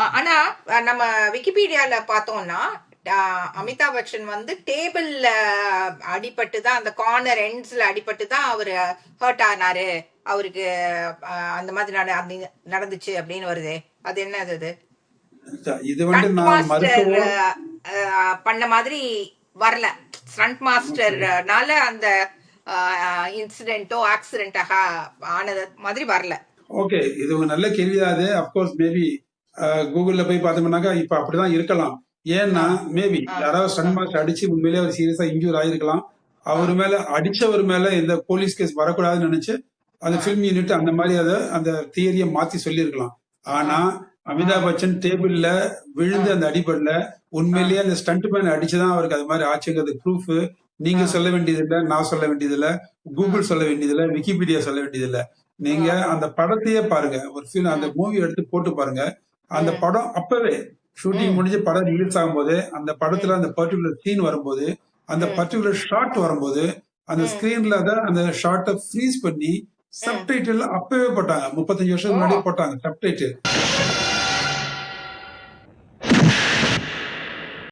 ஆனா நம்ம விக்கிபீடியால பார்த்தோம்னா அமிதாப் பச்சன் வந்து டேபிள்ல அடிபட்டு தான் அந்த கார்னர் எண்ட்ஸ்ல அடிபட்டு தான் அவரு ஹர்ட் ஆனாரு அவருக்கு அந்த மாதிரி நடந்துச்சு அப்படின்னு வருது. அது என்னது அது? இது வந்து ஸ்டண்ட் நான் மாஸ்டர் மறுக்கவோ பண்ண மாதிரி வரல. ஸ்டண்ட் மாஸ்டர்னால அந்த இன்சிடென்ட்டோ ஆக்சிடென்டாக ஆனது மாதிரி வரல. ஓகே, இது ஒரு நல்ல கேள்விதான். அது அப்கோர்ஸ் மேபி கூகுள்ல போய் பார்த்தோம்னாக்கா இப்ப அப்படிதான் இருக்கலாம். ஏன்னா மேபி யாராவது ஸ்டன் மாஸ்டர் அடிச்சு உண்மையிலேயே அவர் சீரியஸா இன்ஜூர் ஆயிருக்கலாம். அவர் மேல அடிச்சவர் மேல எந்த போலீஸ் கேஸ் வரக்கூடாதுன்னு நினைச்சு அந்த பிலிம் யூனிட் அந்த மாதிரி அந்த தியரியை மாத்தி சொல்லியிருக்கலாம். ஆனா அமிதாப் பச்சன் டேபிள்ல விழுந்து அந்த அடிபடல, உண்மையிலேயே அந்த ஸ்டண்ட் மேன் அடிச்சுதான் அவருக்கு அது மாதிரி ஆச்சுங்கிறது ப்ரூஃப் நீங்க சொல்ல வேண்டியதில்லை, நான் சொல்ல வேண்டியதில்லை, கூகுள் சொல்ல வேண்டியதில்லை, விக்கிபீடியா சொல்ல வேண்டியதில்லை. நீங்க அந்த படத்தையே பாருங்க, ஒரு ஃபிலிம் அந்த மூவி எடுத்து போட்டு பாருங்க. அந்த படம் அப்பவே ஷூட்டிங் முடிஞ்சு படம் ரிலீஸ் ஆகும்போது அந்த படத்துல அந்த பர்டிகுலர் சீன் வரும்போது அந்த பர்டிகுலர் ஷாட் வரும்போது அந்த ஸ்கிரீன்ல தான் அந்த ஷார்ட்டை ஃப்ரீஸ் பண்ணி சப்டைட்டில் அப்பவே போட்டாங்க. 35 வருஷத்துக்கு முன்னாடியே போட்டாங்க சப்டைட்டில்.